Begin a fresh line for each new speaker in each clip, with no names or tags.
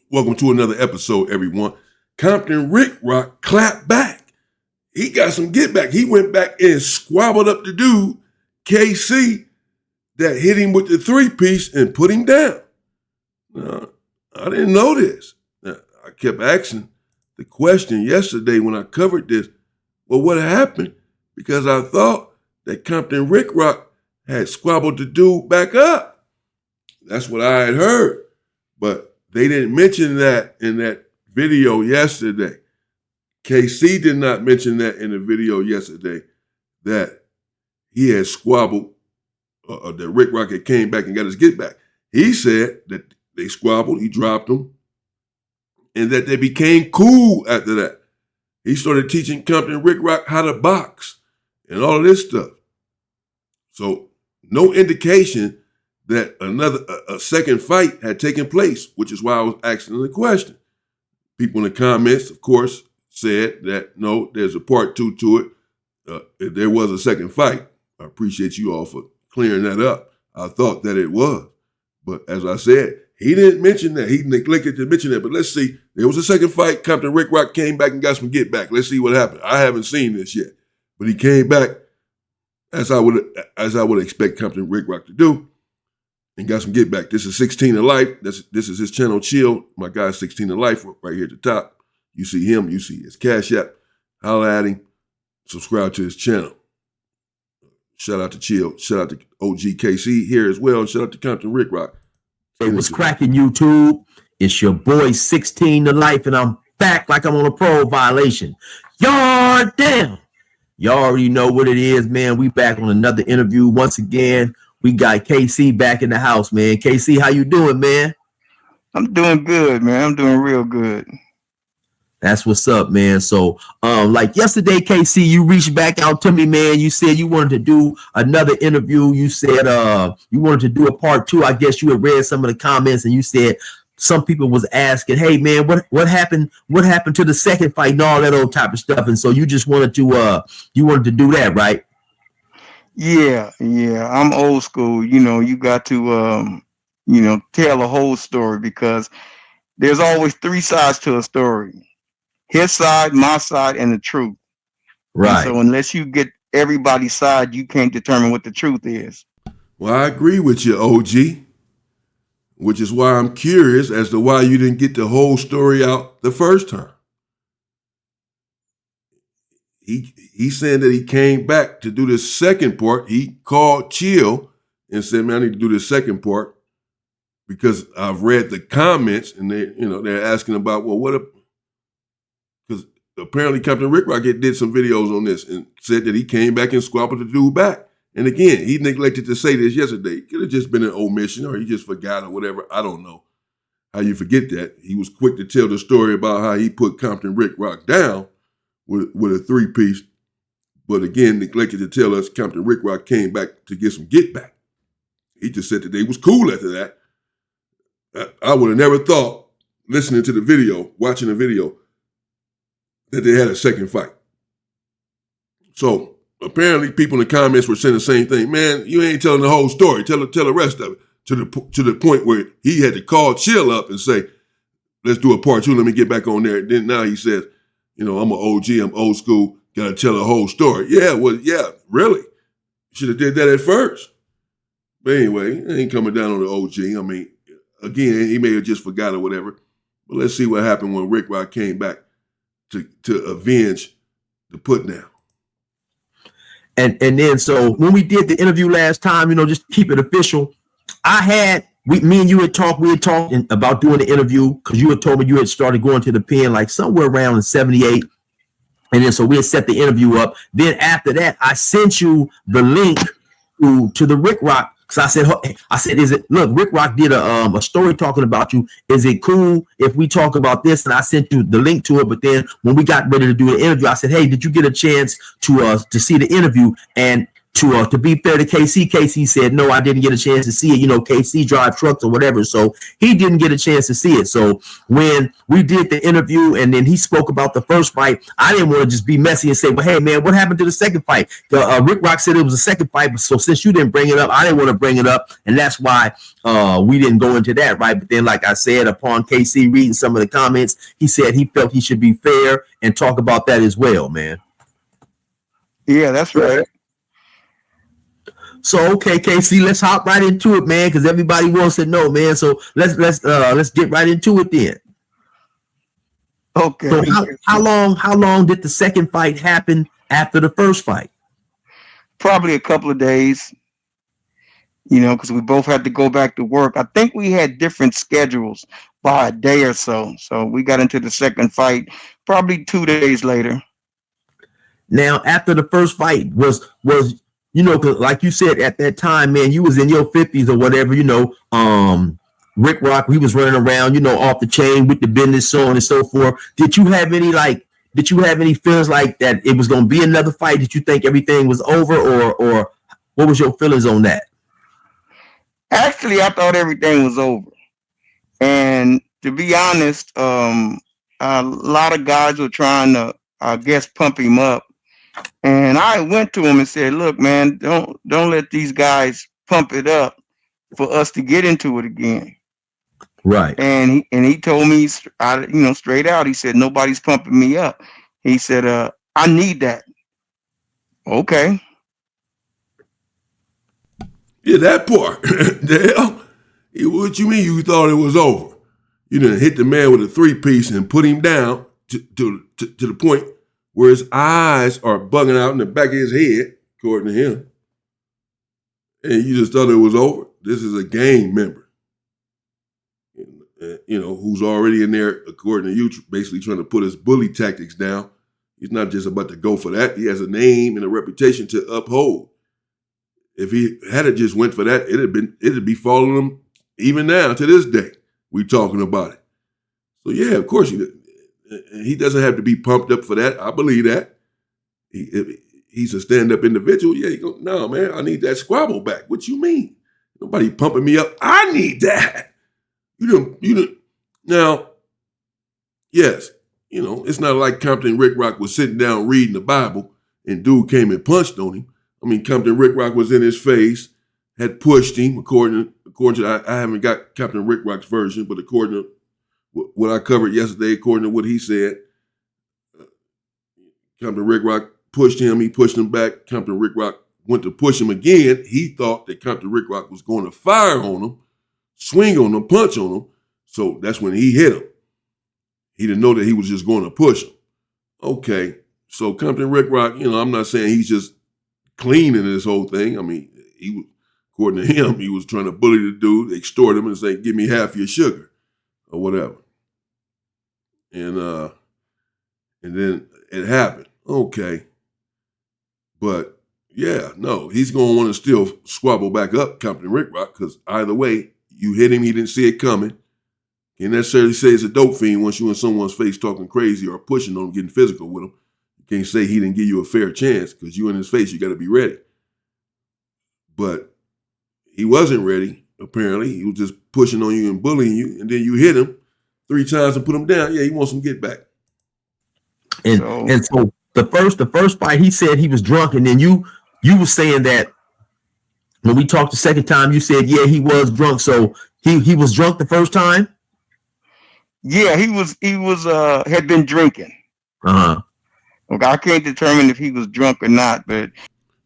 Welcome to another episode, everyone. Compton Ricc Roc clapped back. He got some get back. He went back and squabbled up the dude, KC, that hit him with the three-piece and put him down. I didn't know this. I kept asking the question yesterday when I covered this. Well, what happened? Because I thought that Compton Ricc Roc had squabbled the dude back up. That's what I had heard. But they didn't mention that in that video yesterday. KC did not mention that in the video yesterday, that he had squabbled, that Ricc Roc had came back and got his get back. He said that they squabbled, he dropped him, and that they became cool after that. He started teaching Compton Ricc Roc how to box and all of this stuff. So no indication that a second fight had taken place, which is why I was asking the question. People in the comments, of course, said that no, there's a part 2 to it. There was a second fight. I appreciate you all for clearing that up. I thought that it was. But as I said, he didn't mention that. He neglected to mention that. But let's see. There was a second fight. Compton Ricc Roc came back and got some get back. Let's see what happened. I haven't seen this yet. But he came back as I would expect Compton Ricc Roc to do, and got some get back. This is 16 to Life. This is his channel, Chill. My guy, 16 to Life, right here at the top. You see him. You see his Cash App. Holla at him. Subscribe to his channel. Shout out to Chill. Shout out to OG KC here as well. And shout out to Compton Ricc Roc.
It was cracking YouTube. It's your boy 16 to Life, and I'm back like I'm on a parole violation. Yard down. Y'all already know what it is, man. We back on another interview once again. We got KC back in the house, man. KC, how you doing, man?
I'm doing good, man. I'm doing real good.
That's what's up, man. So, like yesterday, KC, you reached back out to me, man. You said you wanted to do another interview. You said you wanted to do a part 2. I guess you had read some of the comments, and you said some people was asking, "Hey, man, what happened? What happened to the second fight and all that old type of stuff?" And so you just wanted to do that, right?
Yeah. I'm old school. You got to tell a whole story, because there's always 3 sides to a story. His side, my side, and the truth.
Right.
And so unless you get everybody's side, you can't determine what the truth is.
Well, I agree with you, OG, which is why I'm curious as to why you didn't get the whole story out the first time. He's saying that he came back to do the second part. He called Chill and said, "Man, I need to do the second part because I've read the comments and they're asking about, well, what if?" Because apparently Compton Ricc Roc did some videos on this and said that he came back and squabbled the dude back. And again, he neglected to say this yesterday. It could have just been an omission, or he just forgot or whatever. I don't know how you forget that. He was quick to tell the story about how he put Compton Ricc Roc down with a 3-piece, but again, neglected to tell us Compton Ricc Roc came back to get some get back. He just said that they was cool after that. I would have never thought, listening to the video, watching the video, that they had a second fight. So apparently people in the comments were saying the same thing. Man, you ain't telling the whole story. Tell the rest of it, to the point where he had to call Chill up and say, "Let's do a part 2. Let me get back on there." And then now he says, "I'm an OG, I'm old school, gotta tell the whole story." Yeah, well, yeah, really. Should have did that at first. But anyway, it ain't coming down on the OG. I mean, again, he may have just forgot or whatever. But let's see what happened when Ricc Roc came back to avenge the put down.
And then so when we did the interview last time, just to keep it official, me and you had talked, about doing the interview, because you had told me you had started going to the pen like somewhere around in 78. And then so we had set the interview up. Then after that, I sent you the link to the Ricc Roc. Because I said, Ricc Roc did a story talking about you. Is it cool if we talk about this? And I sent you the link to it. But then when we got ready to do the interview, I said, "Hey, did you get a chance to see the interview?" And to be fair to KC said, no, I didn't get a chance to see it. KC drive trucks or whatever. So he didn't get a chance to see it. So when we did the interview and then he spoke about the first fight, I didn't want to just be messy and say, well, hey, man, what happened to the second fight? Ricc Roc said it was a second fight. So since you didn't bring it up, I didn't want to bring it up. And that's why we didn't go into that, right? But then, like I said, upon KC reading some of the comments, he said he felt he should be fair and talk about that as well, man.
Yeah, that's right.
So okay, KC, let's hop right into it, man, because everybody wants to know, man. So let's get right into it then.
Okay.
So how long did the second fight happen after the first fight?
Probably a couple of days. Because we both had to go back to work. I think we had different schedules by a day or so. So we got into the second fight probably 2 days later.
Now, after the first fight was cause like you said at that time, man, you was in your 50s or whatever, Ricc Roc, he was running around, off the chain with the business, so on and so forth. Did you have any feelings like that it was going to be another fight? Did you think everything was over or what was your feelings on that?
Actually, I thought everything was over. And to be honest, a lot of guys were trying to, I guess, pump him up. And I went to him and said, look, man, don't let these guys pump it up for us to get into it again.
Right.
And he told me, straight out, he said, nobody's pumping me up. He said, I need that. Okay.
Yeah, that part. The hell? What you mean you thought it was over? You done hit the man with a 3-piece and put him down to the point where his eyes are bugging out in the back of his head, according to him. And you just thought it was over? This is a gang member, who's already in there, according to you, basically trying to put his bully tactics down. He's not just about to go for that. He has a name and a reputation to uphold. If he had just went for that, it'd be following him even now to this day. We talking about it. So yeah, of course he doesn't have to be pumped up for that. I believe that. He's a stand-up individual. Yeah, he go, no, man, I need that squabble back. What you mean? Nobody pumping me up. I need that. You don't. Now, yes, it's not like Compton Ricc Roc was sitting down reading the Bible and dude came and punched on him. I mean, Compton Ricc Roc was in his face, had pushed him, according to, I haven't got Compton Ricc Roc's version, but according to what I covered yesterday, according to what he said, Compton Ricc Roc pushed him, he pushed him back. Compton Ricc Roc went to push him again. He thought that Compton Ricc Roc was going to fire on him, swing on him, punch on him. So that's when he hit him. He didn't know that he was just going to push him. Okay, so Compton Ricc Roc, I'm not saying he's just clean in this whole thing. I mean, according to him, he was trying to bully the dude, extort him and say, give me half your sugar or whatever. And then it happened. Okay. But yeah, no, he's going to want to still squabble back up Compton Ricc Roc because either way, you hit him, he didn't see it coming. Can't necessarily say it's a dope fiend once you in someone's face talking crazy or pushing on him, getting physical with him. You can't say he didn't give you a fair chance because you in his face, you got to be ready. But he wasn't ready, apparently. He was just pushing on you and bullying you, and then you hit him 3 times and put him down. Yeah, he wants some get back.
And so the first fight, he said he was drunk, and then you were saying that when we talked the second time, you said, yeah, he was drunk. So he was drunk the first time?
Yeah, he was had been drinking.
Uh-huh.
Okay, I can't determine if he was drunk or not, but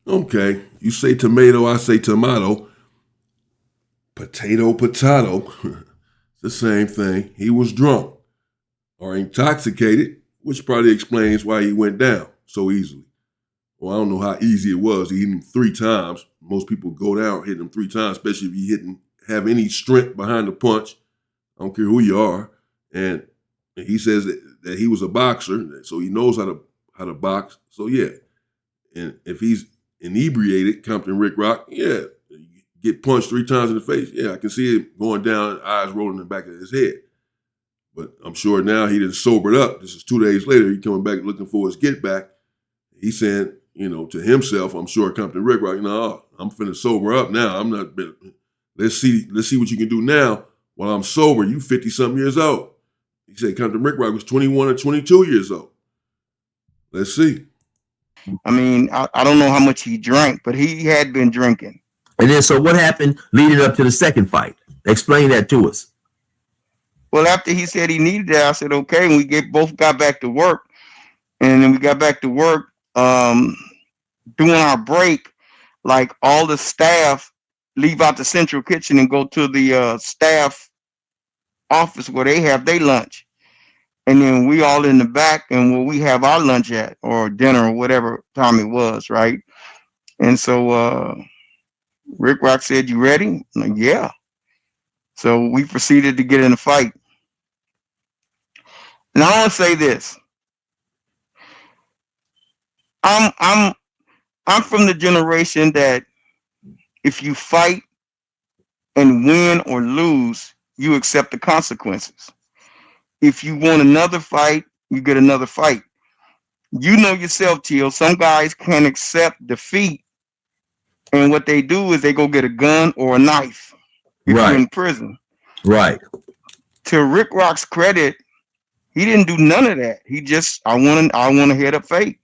okay, you say tomato, I say tomato. Potato. The same thing. He was drunk or intoxicated, which probably explains why he went down so easily. Well, I don't know how easy it was. He hit him 3 times. Most people go down hitting him 3 times, especially if you have any strength behind the punch. I don't care who you are. And he says that he was a boxer, so he knows how to box. So yeah, and if he's inebriated, Compton Ricc Roc, yeah, get punched 3 times in the face. Yeah, I can see it going down, eyes rolling in the back of his head. But I'm sure now he didn't sobered up. This is 2 days later. He coming back looking for his get back. He's saying to himself, I'm sure Compton Ricc Roc, I'm finna sober up now. I'm not. Let's see what you can do now while I'm sober. You 50-something years old. He said Compton Ricc Roc was 21 or 22 years old. Let's see.
I mean, I don't know how much he drank, but he had been drinking.
And then, so what happened leading up to the second fight? Explain that to us.
Well, after he said he needed that, I said, okay. And we both got back to work. And then we got back to work. During our break, like all the staff leave out the central kitchen and go to the staff office where they have their lunch. And then we all in the back and where we have our lunch at, or dinner, or whatever time it was, right? And so Ricc Roc said, "You ready?" I'm like, "Yeah." So we proceeded to get in a fight. And I want to say this: I'm from the generation that if you fight and win or lose, you accept the consequences. If you want another fight, you get another fight. You know yourself, Teal. Some guys can't accept defeat, and what they do is they go get a gun or a knife if you're in prison.
Right.
To Ricc Roc's credit, he didn't do none of that. He just, I want to head up fate.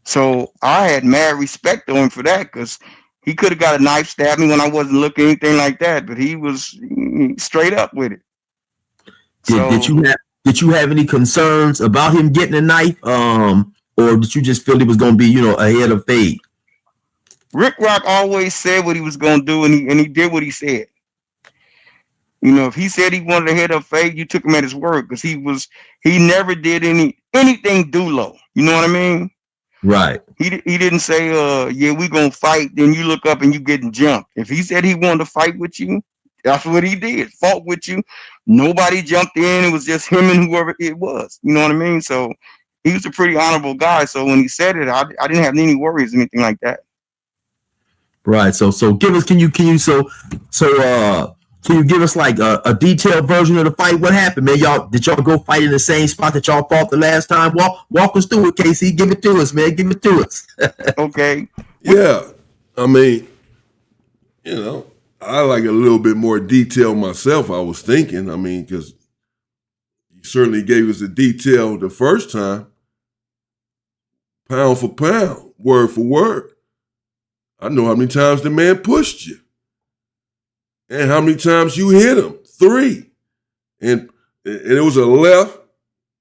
So I had mad respect on him for that, because he could have got a knife, stabbed me when I wasn't looking, anything like that. But he was straight up with it.
Did you have any concerns about him getting a knife, or did you just feel he was going to be, ahead of fate?
Ricc Roc always said what he was going to do, and he did what he said. If he said he wanted to head up fate, you took him at his word, because he never did anything do low. You know what I mean?
Right.
He didn't say, yeah, we gonna fight. Then you look up and you getting jumped. If he said he wanted to fight with you, that's what he did. Fought with you. Nobody jumped in. It was just him and whoever it was. You know what I mean? So he was a pretty honorable guy. So when he said it, I didn't have any worries or anything like that.
Right. So give us, can you give us like a detailed version of the fight? What happened, man? Did y'all go fight in the same spot that y'all fought the last time? Walk us through it, KC. Give it to us, man. Give it to us.
Okay.
Yeah. I mean, I like a little bit more detail myself, I was thinking. Because you certainly gave us the detail the first time. Pound for pound, word for word. I know how many times the man pushed you. And how many times you hit him? 3. And it was a left,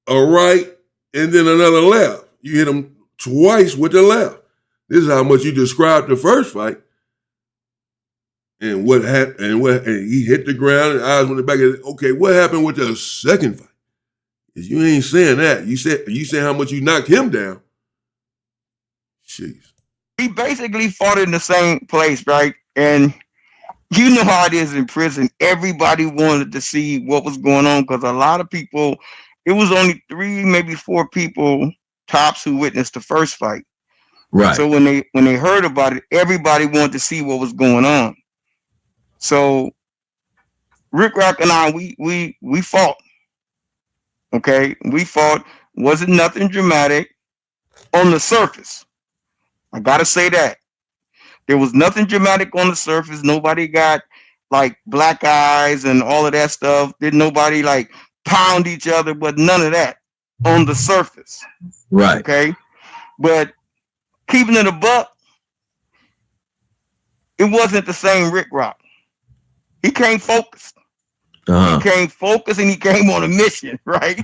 a right, and then another left. You hit him twice with the left. This is how much you described the first fight. And what happened? And he hit the ground and eyes went back. Okay, what happened with the second fight? Because you ain't saying that. You said how much you knocked him down. Jeez.
We basically fought in the same place, right? And you know how it is in prison. Everybody wanted to see what was going on, because a lot of people, it was only 3, maybe 4 people tops who witnessed the first fight.
Right.
So when they heard about it, everybody wanted to see what was going on. So Ricc Roc and I, we fought. Okay, we fought. Wasn't nothing dramatic on the surface. I gotta say that. There was nothing dramatic on the surface. Nobody got like black eyes and all of that stuff. Didn't nobody like pound each other, but none of that on the surface.
Right.
Okay. But keeping it a buck, it wasn't the same Ricc Roc. He came focused.
Uh-huh.
He came focused and he came on a mission, right?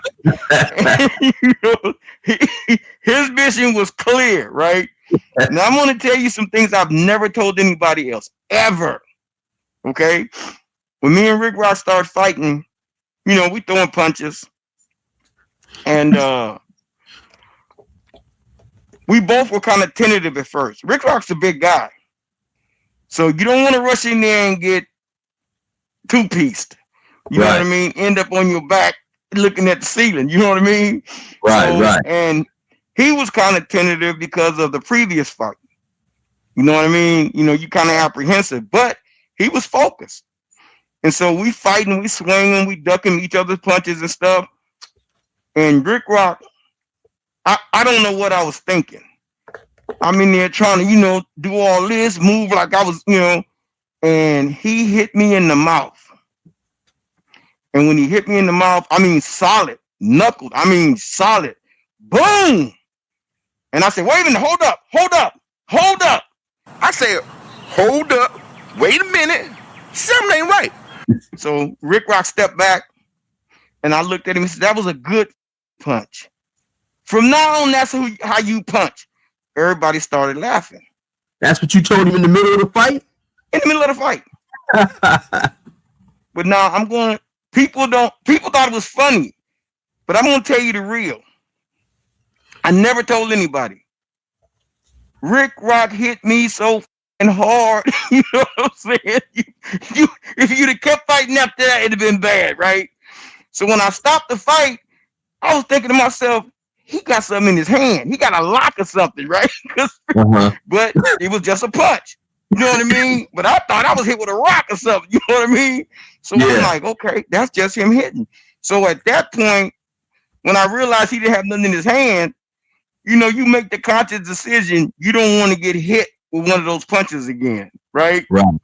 His mission was clear, right? Now I'm going to tell you some things I've never told anybody else, ever. Okay? When me and Ricc Roc started fighting, we throwing punches. And we both were kind of tentative at first. Ricc Roc's a big guy. So you don't want to rush in there and get two-pieced. You know what I mean? End up on your back looking at the ceiling. You know what I mean?
Right.
And he was kind of tentative because of the previous fight. You know what I mean? You kind of apprehensive, but he was focused. And so we fighting, we swinging, we ducking each other's punches and stuff. And Ricc Roc, I don't know what I was thinking. I'm in there trying to, do all this, move like I was, and he hit me in the mouth. And when he hit me in the mouth, I mean solid, knuckled, I mean solid. Boom! And I said, wait a minute, hold up. I said, hold up, wait a minute. Something ain't right. So Ricc Roc stepped back and I looked at him and said, that was a good punch. From now on, that's how you punch. Everybody started laughing.
That's what you told him in the middle of the fight?
In the middle of the fight. But now people thought it was funny, but I'm going to tell you the real. I never told anybody. Ricc Roc hit me so hard, you know what I'm saying? If you'd have kept fighting after that, it'd have been bad, right? So when I stopped the fight, I was thinking to myself, he got something in his hand. He got a lock or something, right? But it was just a punch. You know what I mean? But I thought I was hit with a rock or something. You know what I mean? So I'm like, okay, that's just him hitting. So at that point, when I realized he didn't have nothing in his hand, you make the conscious decision. You don't want to get hit with one of those punches again, right?
Right.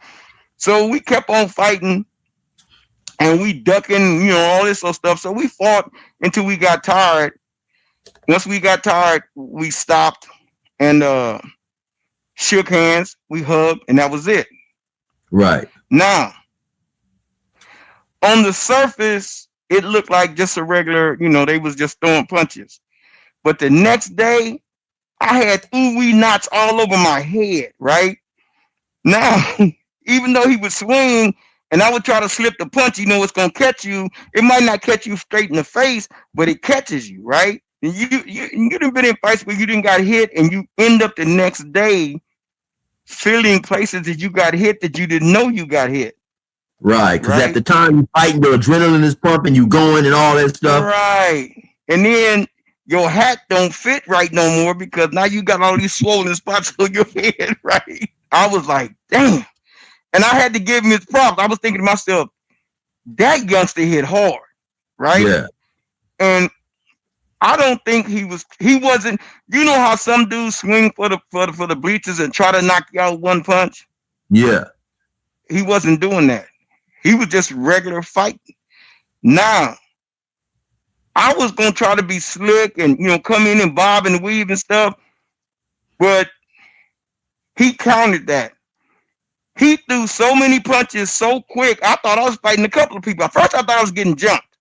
So we kept on fighting and we ducking, all this sort of stuff. So we fought until we got tired. Once we got tired, we stopped and shook hands, we hugged, and that was it.
Right.
Now, on the surface, it looked like just a regular, they was just throwing punches. But the next day, I had ooey knots all over my head, right? Now, even though he would swing and I would try to slip the punch, it's going to catch you. It might not catch you straight in the face, but it catches you, right? And you done been in fights where you didn't got hit and you end up the next day feeling places that you got hit that you didn't know you got hit.
Right, because at the time you fighting, the adrenaline is pumping, you going and all that stuff.
Right. And then your hat don't fit right no more because now you got all these swollen spots on your head, right? I was like, damn. And I had to give him his props. I was thinking to myself, that youngster hit hard, right?
Yeah.
And I don't think he wasn't, how some dudes swing for the bleachers and try to knock you out one punch?
Yeah.
He wasn't doing that. He was just regular fighting. Now, I was going to try to be slick and, come in and bob and weave and stuff, but he countered that. He threw so many punches so quick, I thought I was fighting a couple of people. At first, I thought I was getting jumped,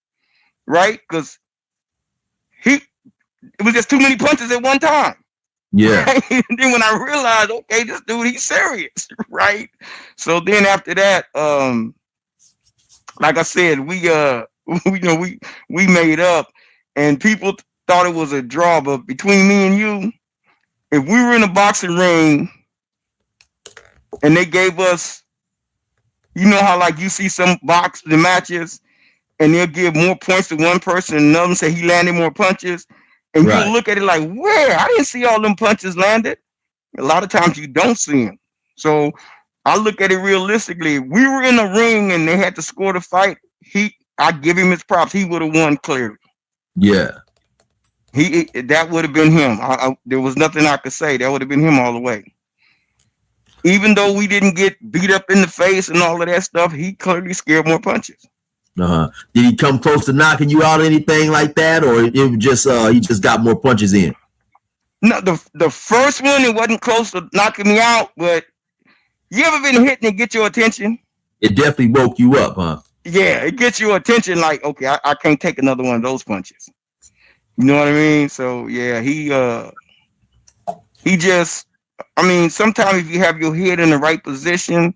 right? Because it was just too many punches at one time.
Yeah.
Right? And then when I realized, okay, this dude, he's serious, right? So then after that, like I said, we made up, and people thought it was a draw. But between me and you, if we were in a boxing ring and they gave us, how like you see some boxing matches and they'll give more points to one person and another say he landed more punches, and you look at it like, where? I didn't see all them punches landed. A lot of times you don't see them. So I look at it realistically. If we were in a ring and they had to score the fight, I give him his props. He would have won clearly.
Yeah.
That would have been him. There was nothing I could say. That would have been him all the way. Even though we didn't get beat up in the face and all of that stuff, he clearly scared more punches.
Did he come close to knocking you out or anything like that, or it was just he just got more punches in?
No, the first one, it wasn't close to knocking me out, but you ever been hit and it get your attention?
It definitely woke you up, huh?
Yeah, it gets your attention like, okay, I can't take another one of those punches. You know what I mean? So yeah, he just, sometimes if you have your head in the right position,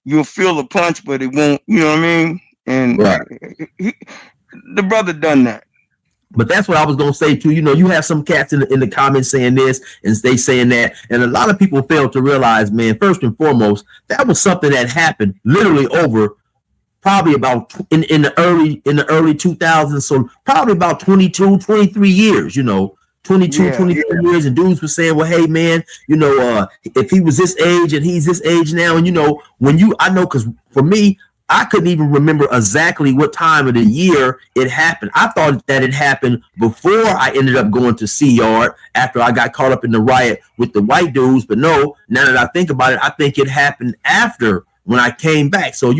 you'll feel a punch, but it won't, you know what I mean? And the brother done that.
But that's what I was going to say too. You have some cats in the comments saying this and they saying that. And a lot of people fail to realize, man, first and foremost, that was something that happened literally over probably about in the early 2000s. So probably about 22, 23 years, 23 years. And dudes were saying, well, hey, man, if he was this age and he's this age now. And, I know because for me, I couldn't even remember exactly what time of the year it happened. I thought that it happened before I ended up going to Sea Yard after I got caught up in the riot with the white dudes. But no, now that I think about it, I think it happened after when I came back. So,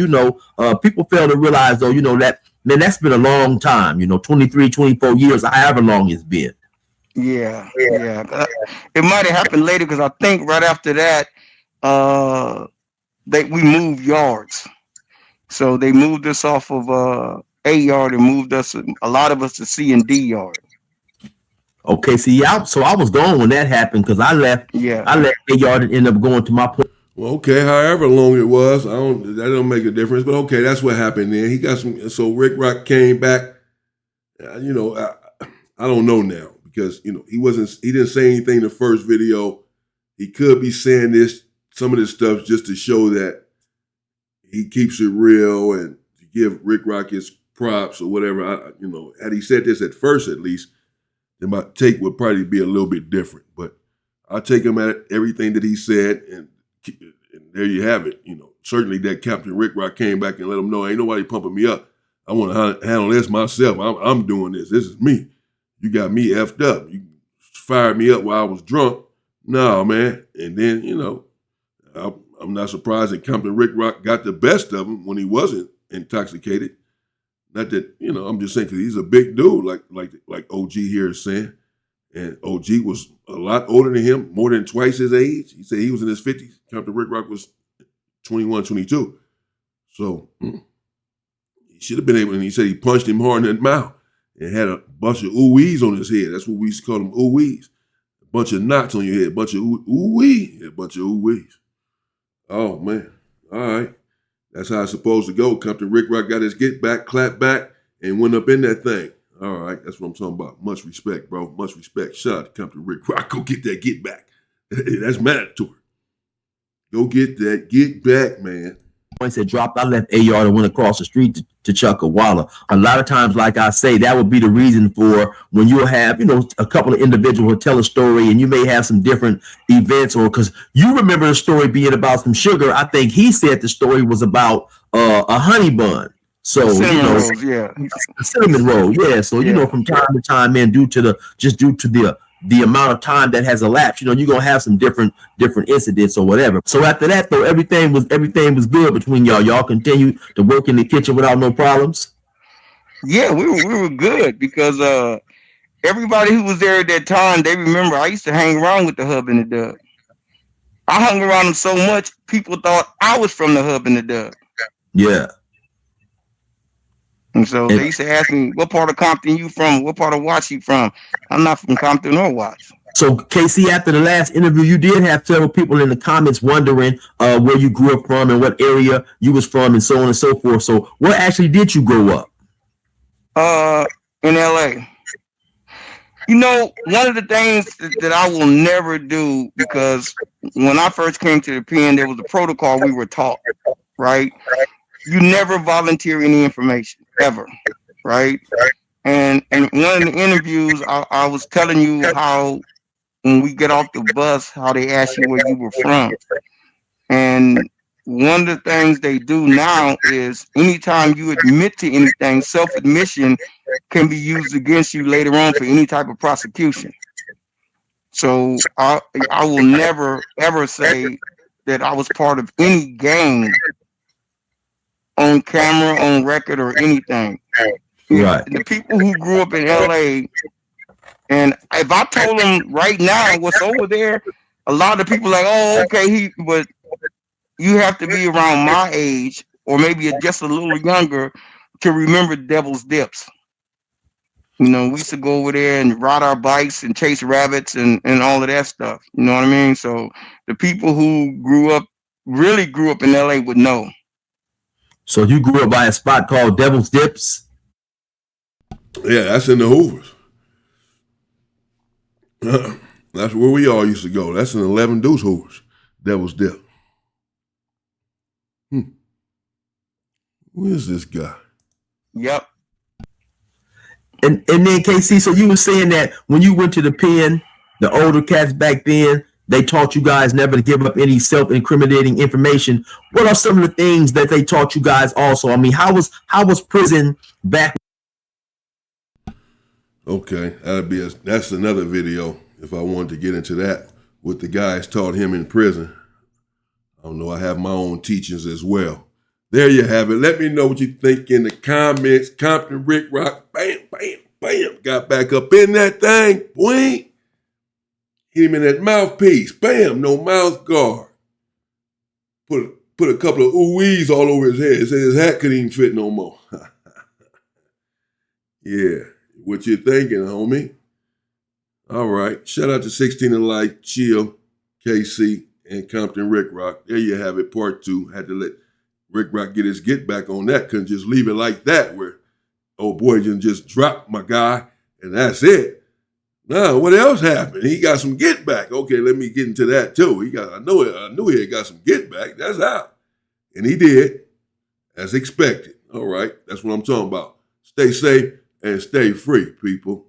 people fail to realize, though, that, man, that's been a long time, 23, 24 years, however long it's been.
Yeah. It might have happened later because I think right after that, we moved yards. So they moved us off of A yard and moved a lot of us to C and D yard.
Okay, see, so I was gone when that happened because I left
Yeah.
A yard and ended up going to my place.
Well, okay, however long it was, that don't make a difference. But okay, that's what happened then. He got some. So Ricc Roc came back. I don't know now because he didn't say anything in the first video. He could be saying some of this stuff just to show that he keeps it real and to give Ricc Roc his props or whatever. Had he said this at first, at least, then my take would probably be a little bit different. But I take him at everything that he said, and there you have it. Certainly that Captain Ricc Roc came back and let him know ain't nobody pumping me up. I want to handle this myself. I'm doing this. This is me. You got me effed up. You fired me up while I was drunk. No, man. And then, I'm not surprised that Captain Ricc Roc got the best of him when he wasn't intoxicated. Not that, I'm just saying because he's a big dude, like OG here is saying. And OG was a lot older than him, more than twice his age. He said he was in his 50s. Captain Ricc Roc was 21, 22. So he should have been able, and he said he punched him hard in the mouth and had a bunch of ooh-wees on his head. That's what we used to call them, ooh-wees. A bunch of knots on your head, a bunch of ooh-wee, a bunch of ooh-wees. Oh, man. All right. That's how it's supposed to go. Captain Ricc Roc got his get back, clap back, and went up in that thing. All right. That's what I'm talking about. Much respect, bro. Much respect. Shout out to Captain Ricc Roc. Go get that get back. That's mandatory. Go get that get back, man.
Points that dropped, I left A yard and went across the street to Chuckawalla. A lot of times, like I say, that would be the reason for when you'll have, a couple of individuals who tell a story and you may have some different events, or because you remember the story being about some sugar. I think he said the story was about a honey bun. So,
cinnamon rolls, yeah.
Cinnamon roll, yeah. So, from time to time, man, due to the amount of time that has elapsed, you're gonna have some different incidents or whatever. So after that, though, everything was good between y'all. Y'all continued to work in the kitchen without no problems.
Yeah, we were good because everybody who was there at that time, they remember I used to hang around with the Hub and the Dub. I hung around them so much, people thought I was from the Hub and the Dub.
Yeah.
And so they used to ask me, what part of Compton you from? What part of Watts you from? I'm not from Compton or Watts.
So, KC, after the last interview, you did have several people in the comments wondering where you grew up from and what area you was from and so on and so forth. So, where actually did you grow up?
In LA. One of the things that I will never do, because when I first came to the pen, there was a protocol we were taught, right? You never volunteer any information, ever, right? And one of the interviews, I was telling you how when we get off the bus, how they ask you where you were from. And one of the things they do now is anytime you admit to anything, self-admission can be used against you later on for any type of prosecution. So I will never, ever say that I was part of any gang on camera, on record, or anything.
Right.
The people who grew up in LA, and if I told them right now what's over there, a lot of people like, oh, okay, but you have to be around my age or maybe just a little younger to remember Devil's Dips. We used to go over there and ride our bikes and chase rabbits and all of that stuff. You know what I mean? So the people who really grew up in LA would know.
So you grew up by a spot called Devil's Dips?
Yeah, that's in the Hoovers. That's where we all used to go. That's in 11 Deuce Hoovers. Devil's Dip. Who is this guy?
Yep.
And then KC, so you were saying that when you went to the pen, the older cats back then, They taught you guys never to give up any self-incriminating information. What are some of the things that they taught you guys also? I mean, how was prison back?
Okay, that's another video if I wanted to get into that, what the guys taught him in prison. I don't know, I have my own teachings as well. There you have it. Let me know what you think in the comments. Compton Ricc Roc, bam, bam, bam, got back up in that thing, boing. Hit him in that mouthpiece, bam, no mouth guard. Put a couple of ooh-wees all over his head. Said his hat couldn't even fit no more. Yeah, what you thinking, homie? All right, shout out to 16 and Light, Chill, KC, and Compton Ricc Roc. There you have it, part 2. Had to let Ricc Roc get his get back on that. Couldn't just leave it like that where, oh boy, just dropped my guy, and that's it. Now, what else happened? He got some get back. Okay, let me get into that too. I knew he had got some get back. That's out. And he did, as expected. All right, that's what I'm talking about. Stay safe and stay free, people.